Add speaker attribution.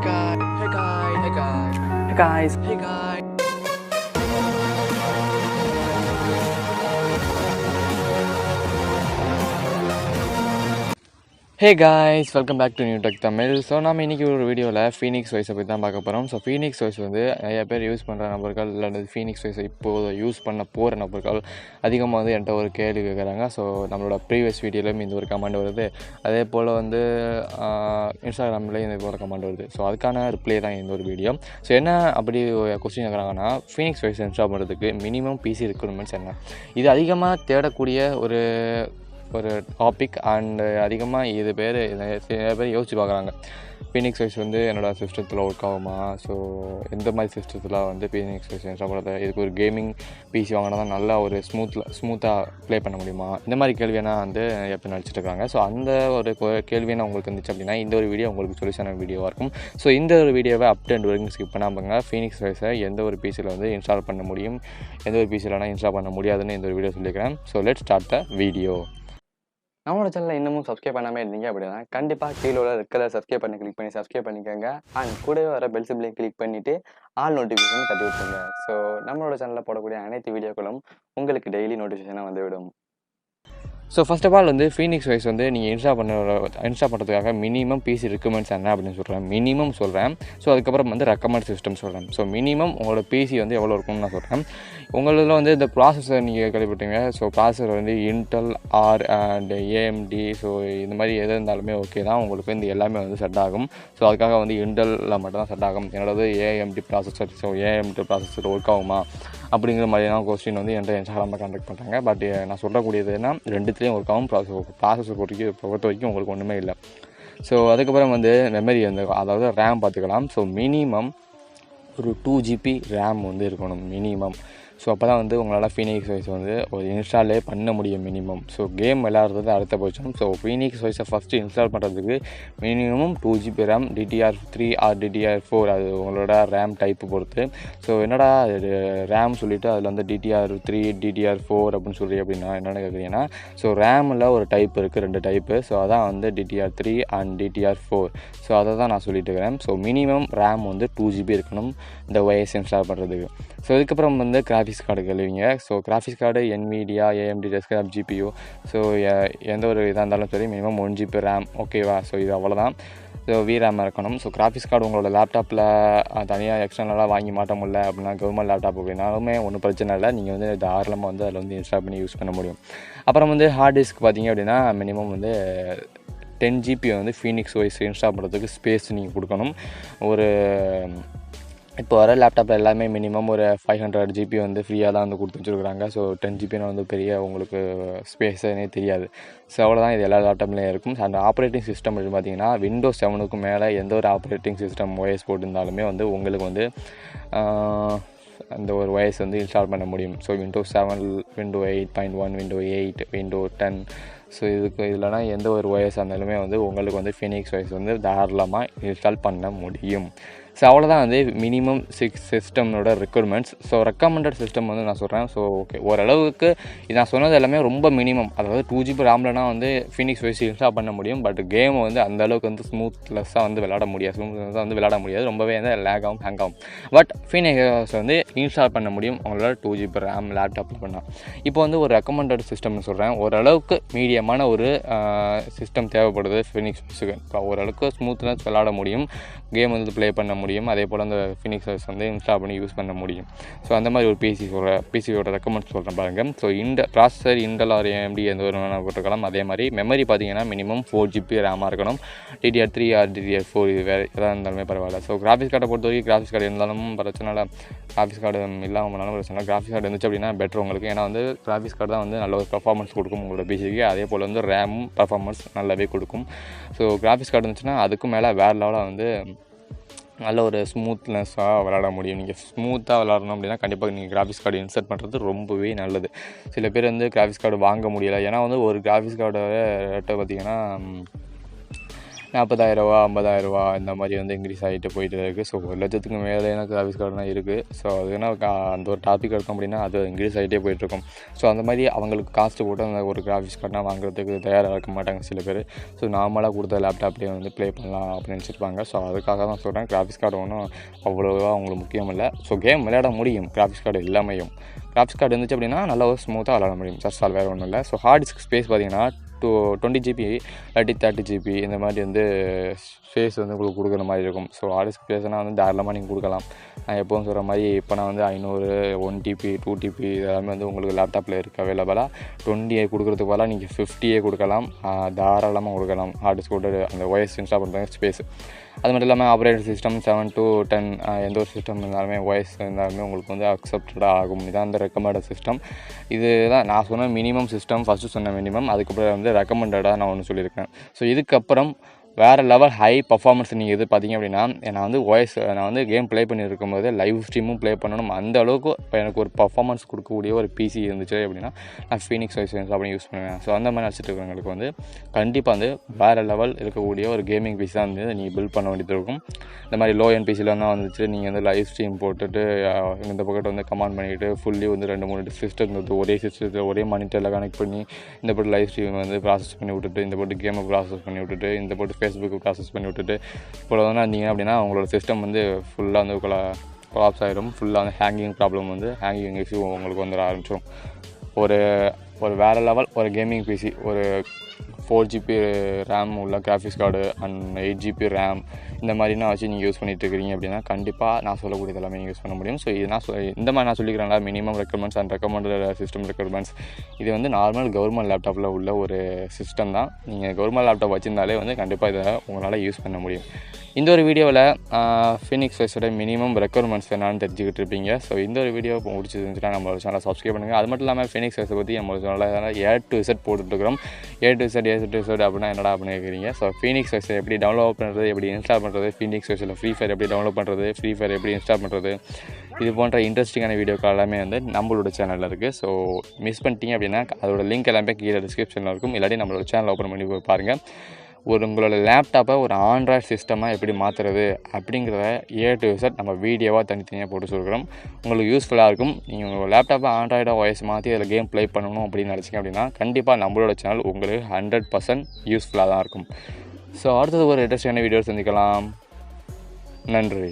Speaker 1: guys. Hey guys, welcome back to New Tech Tamil. So நம்ம இன்றைக்கி ஒரு வீடியோவில் ஃபீனிக்ஸ் வாய்ஸை பற்றி தான் பார்க்க போகிறோம். ஸோ ஃபீனிக்ஸ் வாய்ஸ் வந்து நிறைய பேர் யூஸ் பண்ணுற நபர்கள் இல்லை ஃபீனிக்ஸ் வாய்ஸை இப்போது யூஸ் பண்ண போகிற நபர்கள் அதிகமாக வந்து என்கிட்ட ஒரு கேள்வி கேட்குறாங்க. ஸோ நம்மளோட ப்ரீவியஸ் வீடியோலையும் இந்த ஒரு கமெண்ட் வருது, அதே போல் வந்து இன்ஸ்டாகிராம்லேயும் இந்த ஒரு கமெண்ட் வருது. ஸோ அதுக்கான ரிப்ளை தான் இந்த ஒரு வீடியோ. ஸோ என்ன அப்படி கொஸ்டின் கேட்குறாங்கன்னா, ஃபீனிக்ஸ் வாய்ஸ் இன்ஸ்டால் பண்ணுறதுக்கு மினிமம் பிசி ரெக்யர்மெண்ட்ஸ் என்ன? இது அதிகமாக தேடக்கூடிய ஒரு டாபிக் அண்டு அதிகமாக இது நிறைய பேர் யோசிச்சு பார்க்குறாங்க. ஃபீனிக்ஸ் வாய்ஸ் வந்து என்னோடய சிஸ்டத்தில் ஒர்க் ஆகுமா? ஸோ எந்த மாதிரி சிஸ்டத்தில் வந்து ஃபீனிக்ஸ் வாய்ஸ் இன்ஸ்டால் பண்ணுறது, இதுக்கு ஒரு கேமிங் பிசி வாங்கினா தான் நல்லா ஒரு ஸ்மூத்தாக ப்ளே பண்ண முடியுமா? இந்த மாதிரி கேள்வியெல்லாம் வந்து எப்போ நினச்சிட்டு இருக்காங்க. ஸோ அந்த ஒரு கேள்வியான உங்களுக்கு இருந்துச்சு அப்படின்னா இந்த ஒரு வீடியோ உங்களுக்கு சொல்யூஷனான வீடியோவாக இருக்கும். ஸோ இந்த ஒரு வீடியோவை அப் டு எண்ட் வரைக்கும் ஸ்கிப் பண்ணாமல் ஃபீனிக்ஸ் வாய்ஸை எந்த ஒரு பிசியில் வந்து இன்ஸ்டால் பண்ண முடியும், எந்த ஒரு பிசியிலனா இன்ஸ்டால் பண்ண முடியாதுன்னு இந்த ஒரு வீடியோ சொல்லியிருக்கிறேன். So let's start the video. நம்மளோட சேனலில் இன்னமும் சப்ஸ்கிரைப் பண்ணாமல் இருந்தீங்க அப்படின்னா கண்டிப்பாக கீழே உள்ள ரெட் கலர் சப்ஸ்கிரைப் பண்ணி கிளிக் பண்ணி சப்ஸ்கிரைப் பண்ணிக்கோங்க. அண்ட் கூடவே வர பெல் சிம்பிளையும் கிளிக் பண்ணிவிட்டு ஆல் நோட்டிஃபிகேஷன் தட்டி விட்டுருங்க. ஸோ நம்மளோட சேனலில் போடக்கூடிய அனைத்து வீடியோக்களும் உங்களுக்கு டெய்லி நோட்டிஃபிகேஷனாக வந்துவிடும். ஸோ ஃபர்ஸ்ட் ஆஃப் ஆல் வந்து ஃபீனிக்ஸ் வாய்ஸ் வந்து நீங்கள் இன்ஸ்டால் பண்ணுறதுக்காக மினிமம் பிசி ரெக்கமெண்ட்ஸ் என்ன அப்படின்னு சொல்கிறேன். மினிமம் சொல்கிறேன். ஸோ அதுக்கப்புறம் வந்து ரெக்கமெண்ட் சிஸ்டம் சொல்கிறேன். ஸோ மினிமம் உங்களோட பிசி வந்து எவ்வளோ இருக்கும்னு நான் சொல்கிறேன். உங்களில் வந்து இந்த ப்ராசஸர் நீங்கள் கேள்விப்பட்டீங்க. ஸோ ப்ராசஸர் வந்து இன்டெல் ஆர் அண்ட் ஏஎம்டி, ஸோ இந்த மாதிரி எது இருந்தாலுமே ஓகே தான், உங்களுக்கு வந்து எல்லாமே வந்து செட் ஆகும். ஸோ அதுக்காக வந்து இன்டெல்லில் மட்டும் தான் செட் ஆகும். என்னோடது AMD processor. So AMD processor work ஆகுமா அப்படிங்கிற மாதிரியான கொஸ்டின் வந்து என்கிட்ட இன்ஸ்டாகிராமில் கான்டாக்ட் பண்ணுறாங்க. பட் நான் சொல்லக்கூடியது என்ன, ரெண்டுத்துலேயும் ஒர்க் ஆகும். ப்ராசஸர் பொறுத்த வரைக்கும் உங்களுக்கு ஒன்றுமே இல்லை. ஸோ அதுக்கப்புறம் வந்து மெமரி வந்து அதாவது ரேம் பார்த்துக்கலாம். ஸோ மினிமம் ஒரு 2 GB ரேம் வந்து இருக்கணும் மினிமம். ஸோ அப்போ தான் வந்து உங்களால் ஃபீனிக்ஸ் வாய்ஸ் வந்து ஒரு இன்ஸ்டாலே பண்ண முடியும் மினிமம். ஸோ கேம் விளையாடுறது அடுத்த பட்சம். ஸோ ஃபீனிக்ஸ் வாய்ஸை ஃபஸ்ட்டு இன்ஸ்டால் பண்ணுறதுக்கு minimum 2 GB RAM, DDR3 or DDR4 அது உங்களோட ரேம் டைப்பு பொறுத்து. ஸோ என்னடா ரேம் சொல்லிவிட்டு அதில் வந்து DDR3 DDR4 அப்படின்னு சொல்லி அப்படின்னா என்னென்னு கேட்குறீங்கன்னா, ஸோ ரேமில் ஒரு டைப் இருக்குது, 2 டைப்பு. ஸோ அதான் வந்து DDR3 அண்ட் DDR4. ஸோ அதை தான் நான் சொல்லிட்டு இருக்கிறேன். ஸோ மினிமம் ரேம் வந்து 2 GB இருக்கணும் இந்த OS இன்ஸ்டால் பண்ணுறதுக்கு. ஸோ இதுக்கப்புறம் வந்து கிராஃபிக்ஸ் கார்டு கேள்விங்க. So graphics card NVIDIA, AMD desktop GPU. So எந்த ஒரு இதாக இருந்தாலும் சரி மினிமம் 1 GB ரேம் ஓகேவா? ஸோ இது அவ்வளோதான். ஸோ VRAM இருக்கணும். ஸோ கிராஃபிக்ஸ் கார்டு உங்களோட லேப்டாப்பில் தனியாக எக்ஸ்டர்னலாக வாங்கி மாட்ட முடியல அப்படின்னா கவர்மெண்ட் லேப்டாப் அப்படின்னாலுமே ஒன்றும் பிரச்சனை இல்லை, நீங்கள் வந்து தாராளமாக வந்து அதில் வந்து இன்ஸ்டால் பண்ணி யூஸ் பண்ண முடியும். அப்புறம் வந்து ஹார்ட் டிஸ்க் பார்த்தீங்க அப்படின்னா மினிமம் வந்து 10 GB வந்து ஃபீனிக்ஸ் வாய்ஸ் இன்ஸ்டால் பண்ணுறதுக்கு ஸ்பேஸ் நீங்கள் கொடுக்கணும். ஒரு இப்போ வர லேப்டாப்பில் எல்லாமே மினிமம் ஒரு 500 GB வந்து ஃப்ரீயாக தான் வந்து கொடுத்து வச்சுருக்குறாங்க. ஸோ 10 GB வந்து பெரிய உங்களுக்கு ஸ்பேஸே தெரியாது. ஸோ அவ்வளோதான், இது எல்லா லேப்டாப்லேயும் இருக்கும். அந்த ஆப்ரேட்டிங் சிஸ்டம் அப்படின்னு பார்த்தீங்கன்னா Windows 7க்கு மேலே எந்த ஒரு ஆப்ரேட்டிங் சிஸ்டம் OS போட்டிருந்தாலுமே வந்து உங்களுக்கு வந்து அந்த ஒரு OS வந்து இன்ஸ்டால் பண்ண முடியும். So Windows 7, Windows 8.1, Windows 8, Windows 10. So இல்லைனா எந்த ஒரு OS இருந்தாலுமே வந்து உங்களுக்கு வந்து ஃபீனிக்ஸ் வாய்ஸ் வந்து தாராளமாக இன்ஸ்டால் பண்ண முடியும். ஸோ அவ்வளோதான் வந்து மினிமம் 6 சிஸ்டமோட ரெக்யர்மெண்ட்ஸ். ஸோ ரெக்கமெண்டட் சிஸ்டம் வந்து நான் சொல்கிறேன். ஸோ ஓகே, ஓரளவுக்கு நான் சொன்னது எல்லாமே ரொம்ப மினிமம். அதாவது 2 GB ரேம்லனா வந்து ஃபீனிக்ஸ் வாய்ஸ் இன்ஸ்டால் பண்ண முடியும். பட் கேம் வந்து அந்தளவுக்கு வந்து ஸ்மூத்லெஸ்ஸாக வந்து விளையாட முடியாது. ரொம்பவே வந்து லேக் ஆகும், ஹேங் ஆகும். பட் ஃபீனிக்ஸ் வாய்ஸ் வந்து இன்ஸ்டால் பண்ண முடியும் உங்களோட 2 GB ரேம் லேப்டாப்பில் பண்ணால். இப்போ வந்து ஒரு ரெக்கமெண்டட் சிஸ்டம்னு சொல்கிறேன். ஓரளவுக்கு மீடியமான ஒரு சிஸ்டம் தேவைப்படுது ஃபீனிக்ஸ் வாய்ஸுக்கு. இப்போ ஓரளவுக்கு ஸ்மூத்னஸ் விளையாட முடியும், கேம் வந்து ப்ளே பண்ண முடியும், அதே போல் அந்த ஃபீனிக்ஸ் வாய்ஸ் வந்து இன்ஸ்டால் பண்ணி யூஸ் பண்ண முடியும். ஸோ அந்த மாதிரி ஒரு பிசியோட ரெக்கமெண்ட் சொல்கிறேன் பாருங்கள். So processor Intel or AMD எந்த ஒரு போட்டுக்கலாம். அதே மாதிரி மெமரி பார்த்தீங்கன்னா மினிமம் 4 GB ரேமாக இருக்கணும். DDR3 ஆர் DDR4 இது வேறு எதாக இருந்தாலுமே பரவாயில்ல. ஸோ கிராஃபிக்ஸ் கார்டை பொறுத்த வரைக்கும் கிராஃபிக்ஸ் கார்டு இருந்தாலும் பிரச்சனை இல்லை, கிராஃபிக்ஸ் கார்டு இல்லாமல் பண்ணாலும் பிரச்சனை. கிராஃபிக்ஸ் கார்டு இருந்துச்சு அப்படின்னா பெட்டர் உங்களுக்கு. ஏன்னா வந்து கிராஃபிக்ஸ் கார்டு தான் வந்து நல்ல ஒரு பர்ஃபார்மன்ஸ் கொடுக்கும் உங்களோட பிசிக்கு. அதே போல் வந்து ரேமும் பர்ஃபார்மன்ஸ் நல்லாவே கொடுக்கும். ஸோ கிராஃபிக்ஸ் கார்டு இருந்துச்சுன்னா அதுக்கும் மேலே வேறு லெவலாக வந்து நல்ல ஒரு ஸ்மூத்னஸாக விளாட முடியும். நீங்கள் ஸ்மூத்தாக விளாடணும் அப்படின்னா கண்டிப்பாக நீங்கள் கிராஃபிக்ஸ் கார்டு இன்சர்ட் பண்ணுறது ரொம்பவே நல்லது. சில பேர் வந்து கிராஃபிக்ஸ் கார்டு வாங்க முடியலை. ஏன்னா வந்து ஒரு கிராஃபிக்ஸ் கார்டோட ரேட்டை பார்த்திங்கன்னா 40,000 50,000 இந்த மாதிரி வந்து இன்க்ரீஸ் ஆகிட்டு போயிட்டு இருக்குது. ஸோ 1,00,000க்கு மேலேயான கிராஃபிக்ஸ் கார்டுலாம் இருக்குது. ஸோ அதுனா அந்த ஒரு டாபிக் எடுத்தோம் அப்படின்னா அது இன்க்ரீஸ் ஆகிட்டே போயிட்டுருக்கும். ஸோ அந்த மாதிரி அவங்களுக்கு காஸ்ட்டு போட்டு அந்த ஒரு கிராஃபிக்ஸ் கார்டெலாம் வாங்குறதுக்கு தயாராக இருக்க மாட்டாங்க சில பேர். ஸோ நார்மலாக கொடுத்த லேப்டாப்லேயே வந்து ப்ளே பண்ணலாம் அப்படின்னு நினச்சிருப்பாங்க. ஸோ அதுக்காக தான் சொல்கிறேன், கிராஃபிக்ஸ் கார்டு ஒன்றும் அவ்வளோவா அவங்களுக்கு முக்கியம் இல்லை. ஸோ கேம் விளையாட முடியும் கிராஃபிக்ஸ் கார்டு இல்லாமையும். கிராஃபிக்ஸ் கார்டு இருந்துச்சு அப்படின்னா நல்லா ஸ்மூத்தாக விளையாட முடியும். ஜஸ்ட் அது வேறு ஒன்றும் இல்லை. ஸோ ஹார்ட் டிஸ்க் ஸ்பேஸ் பார்த்தீங்கன்னா 20 GB இல்லாட்டி 30 GB இந்த மாதிரி வந்து ஸ்பேஸ் வந்து உங்களுக்கு கொடுக்குற மாதிரி இருக்கும். ஸோ ஹார்ட் டிஸ்க் ஸ்பேஸ்னால் வந்து தாராளமாக நீங்கள் கொடுக்கலாம். நான் எப்போவும் சொல்கிற மாதிரி இப்போ நான் வந்து 500 1 TB 2 TB இதெல்லாமே வந்து உங்களுக்கு லேப்டாப்பில் இருக்குது அவைலபிளாக. 20 கொடுக்குறதுக்கு பதிலாக நீங்கள் 50 கொடுக்கலாம், தாராளமாக கொடுக்கலாம். ஹார்ட் டிஸ்க் போட்டு அந்த OS இன்ஸ்டால் பண்ணுறது ஸ்பேஸ். அது மட்டும் இல்லாமல் ஆப்ரேட்டிங் சிஸ்டம் 7 to 10 எந்த ஒரு சிஸ்டம் இருந்தாலுமே OS இருந்தாலுமே உங்களுக்கு வந்து அக்செப்டடாக ஆகும். இதுதான் அந்த ரெக்கமெண்டட் சிஸ்டம். இது தான் நான் சொன்ன மினிமம் சிஸ்டம். ஃபஸ்ட்டு சொன்ன மினிமம், அதுக்கப்புறம் வந்து ரெக்கமெண்டடாக நான் ஒன்று சொல்லியிருக்கேன். ஸோ இதுக்கப்புறம் வேறு லெவல் ஹை பர்ஃபார்மன்ஸ் நீங்கள் எதிர்பார்த்தீங்க அப்படின்னா, நான் வந்து நான் வந்து கேம் ப்ளே பண்ணியிருக்கும் போது லைவ் ஸ்ட்ரீமும் ப்ளே பண்ணணும். அந்த அளவுக்கு எனக்கு ஒரு பர்ஃபார்மன்ஸ் கொடுக்கக்கூடிய ஒரு பிசி இருந்துச்சு அப்படின்னா நான் ஃபீனிக்ஸ் OS அப்படி யூஸ் பண்ணுவேன். ஸோ அந்த மாதிரி நினச்சிட்டு இருக்கவங்களுக்கு வந்து கண்டிப்பாக வந்து வேறு லெவல் இருக்கக்கூடிய ஒரு கேமிங் பிசி தான் வந்து நீங்கள் பில்ட் பண்ண வேண்டியது இருக்கும். இந்த மாதிரி லோ என் பிசிலாம் தான் வந்துச்சு. நீங்கள் வந்து லைவ் ஸ்ட்ரீம் போட்டுட்டு இந்த பக்கத்தை வந்து கமாண்ட் பண்ணிக்கிட்டு ஃபுல்லி வந்து 2-3 சிஸ்டம் இருந்தது. ஒரே சிஸ்டத்தில் ஒரே மானிட்டரில் கனெக்ட் பண்ணி இந்த போட்டு லைவ் ஸ்ட்ரீம் வந்து ப்ராசஸ் பண்ணி விட்டுட்டு, இந்த போட்டு கேமை ப்ராசஸ் பண்ணி விட்டுட்டு, இந்த போட்டு ஃபேஸ்புக்கு ப்ராசஸ் பண்ணி விட்டுட்டு இப்போ வந்து இருந்தீங்க அப்படின்னா உங்களோட சிஸ்டம் வந்து ஃபுல்லாக வந்து கொலாப்ஸ் ஆகிடும். ஃபுல்லாக வந்து ஹேங்கிங் ப்ராப்ளம் வந்து ஹேங்கிங் இஷ்யூ உங்களுக்கு வந்துட ஆரம்பிச்சிடும். ஒரு வேறு லெவல் ஒரு கேமிங் பிசி, ஒரு 4 GB ரேம் உள்ள graphics card and 8 GB RAM இந்த மாதிரினா வச்சு நீங்கள் யூஸ் பண்ணிட்டு இருக்கிறீங்க அப்படின்னா கண்டிப்பாக நான் சொல்லக்கூடியது எல்லாமே நீங்கள் யூஸ் பண்ண முடியும். ஸோ இது இந்த மாதிரி நான் சொல்லிக்கிறேன்ல, minimum requirements and recommended system requirements. இது வந்து நார்மல் கவர்மெண்ட் லேப்டாப்பில் உள்ள ஒரு சிஸ்டம் தான். நீங்கள் கவர்மெண்ட் லேப்டாப் வச்சுருந்தாலே வந்து கண்டிப்பாக இதை உங்களால் யூஸ் பண்ண முடியும். இந்த ஒரு வீடியோவில் ஃபீனிக்ஸ் OSோட மினிமம் ரெக்குவயர்மெண்ட்ஸ் என்னன்னு தெரிஞ்சுக்கிட்டு இருப்பீங்க. ஸோ இந்த ஒரு வீடியோ பிடிச்சிருந்துச்சுன்னா நம்மளோட சேனலை சப்ஸ்கிரைப் பண்ணுங்கள். அது மட்டும் இல்லாமல் ஃபீனிக்ஸ் OS பற்றி நம்மளோட சேனலில் A to Z போட்டுட்ருக்கிறோம். A to Z அப்படின்னா என்னடா அப்படின்னு கேட்குறீங்க. ஸோ ஃபீனிக்ஸ் OS எப்படி டவுன்லோட் பண்ணுறது, எப்படி இன்ஸ்டால் பண்ணுறது, ஃபீனிக்ஸ் OSல ஃப்ரீஃபயர் எப்படி டவுன்லோட் பண்ணுறது, ஃப்ரீஃபயர் எப்படி இன்ஸ்டால் பண்ணுறது, இது போன்ற இன்ட்ரெஸ்டிங்கான வீடியோக்கள் எல்லாமே வந்து நம்மளோட சேனலில் இருக்குது. ஸோ மிஸ் பண்ணிட்டீங்க அப்படின்னா அதோட லிங்க் எல்லாமே கீழே டிஸ்கிரிப்ஷனில் இருக்கும். இல்லாட்டி நம்மளோட சேனல் ஓப்பன் பண்ணி போய் பாருங்கள். உங்களோட லேப்டாப்பை ஒரு ஆண்ட்ராய்ட் சிஸ்டமாக எப்படி மாற்றுறது அப்படிங்கிறத A to Z நம்ம வீடியோவாக தனித்தனியாக போட்டு சொல்கிறோம். உங்களுக்கு யூஸ்ஃபுல்லாக இருக்கும். நீங்கள் உங்கள் லேப்டாப்பை ஆண்ட்ராய்டாக OS மாற்றி அதில் கேம் ப்ளே பண்ணணும் அப்படின்னு நினச்சிங்க அப்படின்னா கண்டிப்பாக நம்மளோட சேனல் உங்களுக்கு 100% யூஸ்ஃபுல்லாக தான் இருக்கும். ஸோ அடுத்தது ஒரு இன்ட்ரெஸ்டிங்கான வீடியோ சந்திக்கலாம். நன்றி.